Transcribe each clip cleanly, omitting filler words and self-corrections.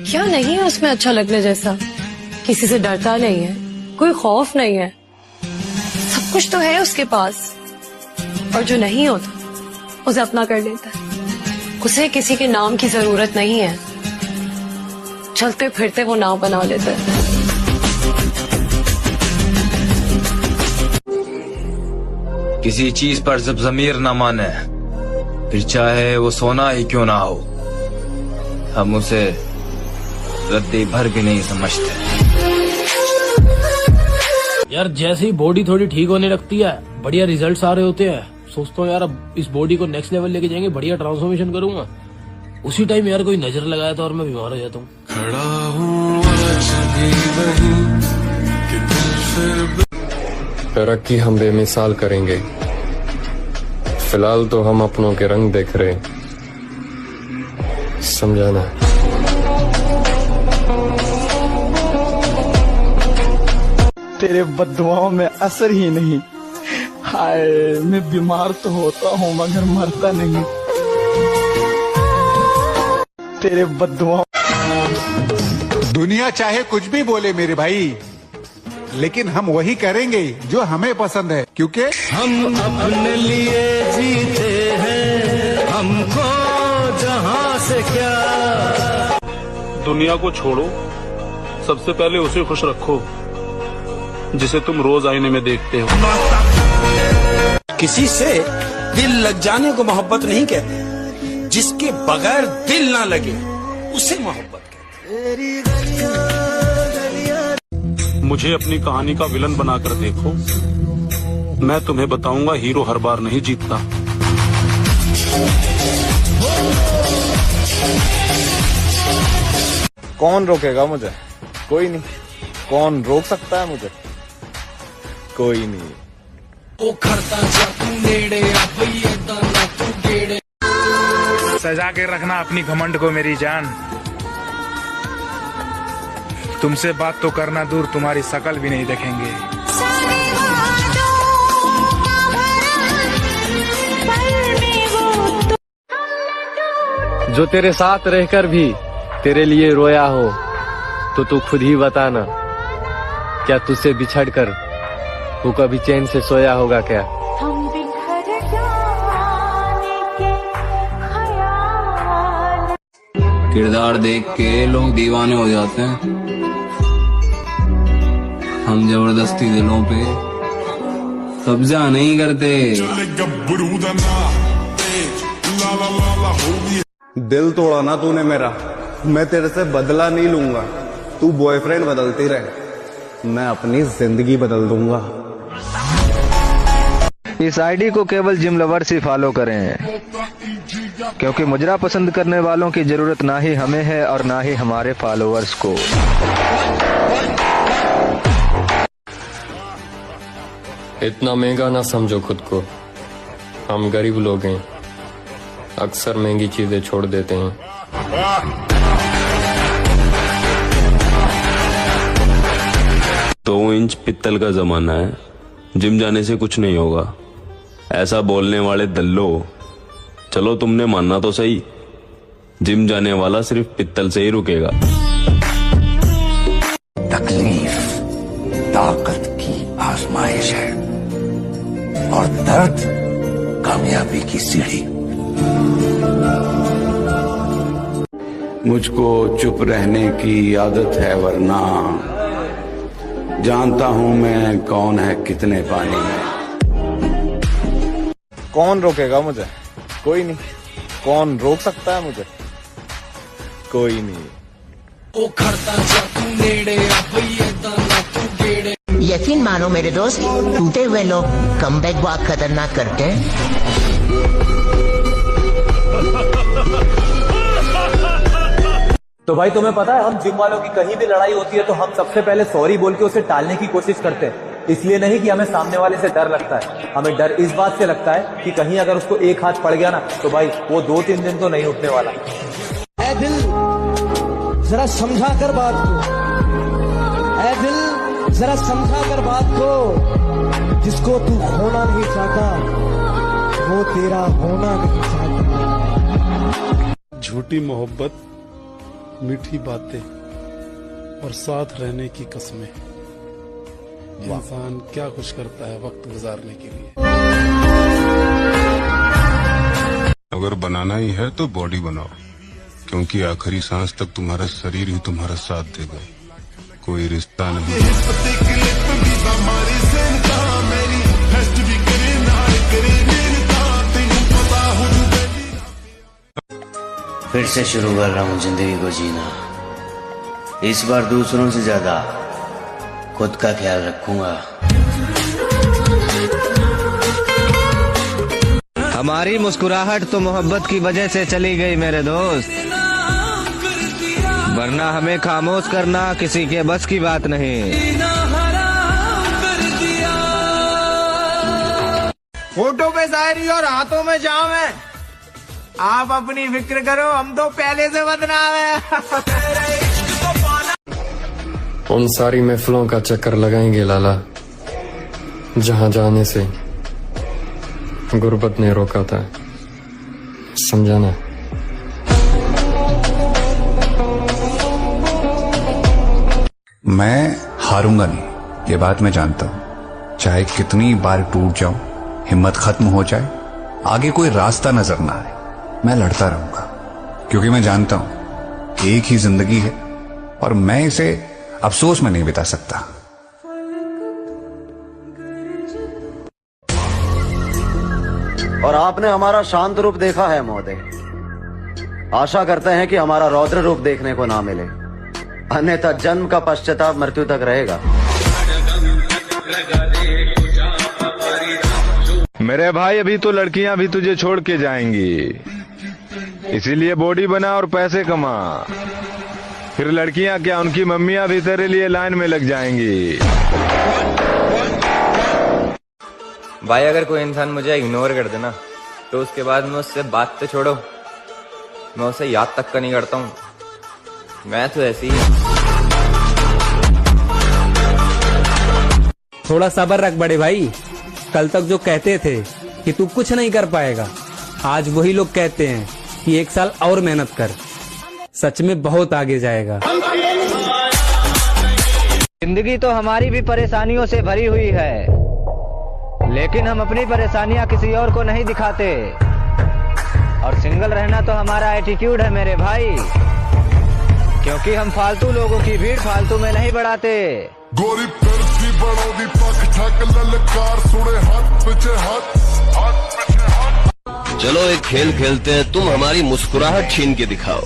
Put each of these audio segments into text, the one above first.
क्या नहीं है उसमें अच्छा लगने जैसा? किसी से डरता नहीं है, कोई खौफ नहीं है, सब कुछ तो है उसके पास। और जो नहीं होता उसे अपना कर लेता है। उसे किसी के नाम की जरूरत नहीं है, चलते फिरते वो नाम बना लेता है। किसी चीज पर जब ज़मीर न माने, फिर चाहे वो सोना ही क्यों ना हो, हम उसे रद्दी भर भी नहीं समझते। यार जैसे ही बॉडी थोड़ी ठीक होने लगती है, बढ़िया रिजल्ट्स आ रहे होते हैं, सोचता हूँ यार अब इस बॉडी को नेक्स्ट लेवल लेके जाएंगे, बढ़िया ट्रांसफॉर्मेशन करूंगा। उसी टाइम यार कोई नजर लगाया था और मैं बीमार हो जाता हूँ। तरक्की हम बेमिसाल करेंगे, फिलहाल तो हम अपनों के रंग देख रहे, समझाना। तेरे बद्दुआओं में असर ही नहीं। हाय, मैं बीमार तो होता हूँ मगर मरता नहीं। तेरे बद्दुआओं। दुनिया चाहे कुछ भी बोले मेरे भाई, लेकिन हम वही करेंगे जो हमें पसंद है, क्योंकि हम अपने लिए जीते हैं, हमको जहां से क्या। दुनिया को छोड़ो, सबसे पहले उसे खुश रखो जिसे तुम रोज आईने में देखते हो। किसी से दिल लग जाने को मोहब्बत नहीं कहते, जिसके बगैर दिल ना लगे उसे मोहब्बत कहते। मुझे अपनी कहानी का विलन बनाकर देखो, मैं तुम्हें बताऊंगा हीरो हर बार नहीं जीतता। कौन रोकेगा मुझे? कोई नहीं। कौन रोक सकता है मुझे? कोई नहीं। सजा के रखना अपनी घमंड को मेरी जान, तुमसे बात तो करना दूर, तुम्हारी शकल भी नहीं देखेंगे। जो तेरे साथ रहकर भी तेरे लिए रोया हो, तो तू खुद ही बताना, क्या तुझसे बिछड़कर वो कभी चैन से सोया होगा क्या? किरदार देख के लोग दीवाने हो जाते हैं, हम जबरदस्ती दिलों पे कब्जा नहीं करते। दिल तोड़ा ना तूने मेरा, मैं तेरे से बदला नहीं लूंगा। तू बॉयफ्रेंड बदलती रहे, मैं अपनी जिंदगी बदल दूंगा। इस आईडी को केवल जिम लवर्स ही फॉलो करें, क्योंकि मुजरा पसंद करने वालों की जरूरत ना ही हमें है और ना ही हमारे फॉलोअर्स को। इतना महंगा ना समझो खुद को, हम गरीब लोग हैं, अक्सर महंगी चीजें छोड़ देते हैं। 2 इंच पित्तल का जमाना है, जिम जाने से कुछ नहीं होगा, ऐसा बोलने वाले दल्लो। चलो तुमने मानना तो सही, जिम जाने वाला सिर्फ पित्तल से ही रुकेगा। तकलीफ ताकत की आजमाइश है और दर्द कामयाबी की सीढ़ी। मुझको चुप रहने की आदत है, वरना जानता हूं मैं कौन है कितने पानी में। कौन रोकेगा मुझे? कोई नहीं। कौन रोक सकता है मुझे? कोई नहीं। यकीन मानो मेरे दोस्त, टूटे हुए लोग कमबैक बहुत खतरनाक करते हैं। तो भाई तुम्हें पता है, हम जिम वालों की कहीं भी लड़ाई होती है तो हम सबसे पहले सॉरी बोल के उसे टालने की कोशिश करते हैं। इसलिए नहीं कि हमें सामने वाले से डर लगता है, हमें डर इस बात से लगता है कि कहीं अगर उसको एक हाथ पड़ गया ना, तो भाई वो 2-3 दिन तो नहीं उठने वाला। ऐ दिल जरा समझा कर बात को, ऐ दिल जरा समझा कर बात को, जिसको तू खोना नहीं चाहता वो तेरा होना नहीं चाहता। झूठी मोहब्बत मीठी बातें और साथ रहने की कस्में। इंसान क्या कुछ करता है वक्त गुजारने के लिए। अगर बनाना ही है तो बॉडी बनाओ, क्योंकि आखिरी सांस तक तुम्हारा शरीर ही तुम्हारा साथ देगा, कोई रिश्ता नहीं। फिर से शुरू कर रहा हूँ जिंदगी को जीना। इस बार दूसरों से ज्यादा खुद का ख्याल रखूंगा। हमारी मुस्कुराहट तो मोहब्बत की वजह से चली गई मेरे दोस्त, वरना हमें खामोश करना किसी के बस की बात नहीं। फोटो पे शायरी और हाथों में जाम है। आप अपनी फिक्र करो, हम तो पहले से बदनाम है। उन सारी महफिलों का चक्कर लगाएंगे लाला, जहां जाने से गुर्बत ने रोका था, समझाना। मैं हारूंगा नहीं, ये बात मैं जानता हूं। चाहे कितनी बार टूट जाऊं, हिम्मत खत्म हो जाए, आगे कोई रास्ता नजर ना आए, मैं लड़ता रहूंगा, क्योंकि मैं जानता हूं एक ही जिंदगी है और मैं इसे अफसोस में नहीं बिता सकता। और आपने हमारा शांत रूप देखा है महोदय। आशा करते हैं कि हमारा रौद्र रूप देखने को ना मिले, अन्यथा जन्म का पश्चाताप मृत्यु तक रहेगा। मेरे भाई, अभी तो लड़कियां भी तुझे छोड़ के जाएंगी, इसीलिए बॉडी बना और पैसे कमा। फिर लड़कियां क्या, उनकी मम्मियां भी तेरे लिए लाइन में लग जाएंगी। भाई अगर कोई इंसान मुझे इग्नोर कर देना तो उसके बाद मैं उससे बात तो छोड़ो, मैं उसे याद तक का नहीं करता हूँ। मैं तो ऐसी ही। थोड़ा सब्र रख बड़े भाई। कल तक जो कहते थे कि तू कुछ नहीं कर पाएगा, आज वही लोग कहते हैं कि 1 साल और मेहनत कर, सच में बहुत आगे जाएगा। जिंदगी तो हमारी भी परेशानियों से भरी हुई है, लेकिन हम अपनी परेशानियां किसी और को नहीं दिखाते। और सिंगल रहना तो हमारा एटीट्यूड है मेरे भाई, क्योंकि हम फालतू लोगों की भीड़ फालतू में नहीं बढ़ाते। गोरी फिरती बड़ोगी पक ठक ललकार सुने हाथ पीछे हाथ। चलो एक खेल खेलते हैं, तुम हमारी मुस्कुराहट छीन के दिखाओ।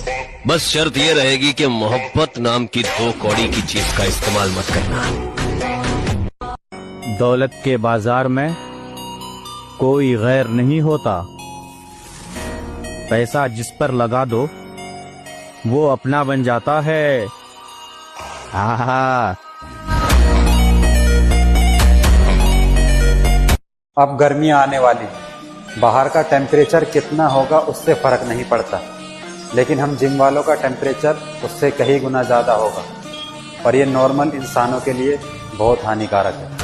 बस शर्त ये रहेगी कि मोहब्बत नाम की 2 कौड़ी की चीज का इस्तेमाल मत करना। दौलत के बाजार में कोई गैर नहीं होता, पैसा जिस पर लगा दो वो अपना बन जाता है। अब गर्मियां आने वाली हैं, बाहर का टेम्परेचर कितना होगा उससे फर्क नहीं पड़ता, लेकिन हम जिम वालों का टेम्परेचर उससे कहीं गुना ज्यादा होगा, और ये नॉर्मल इंसानों के लिए बहुत हानिकारक है।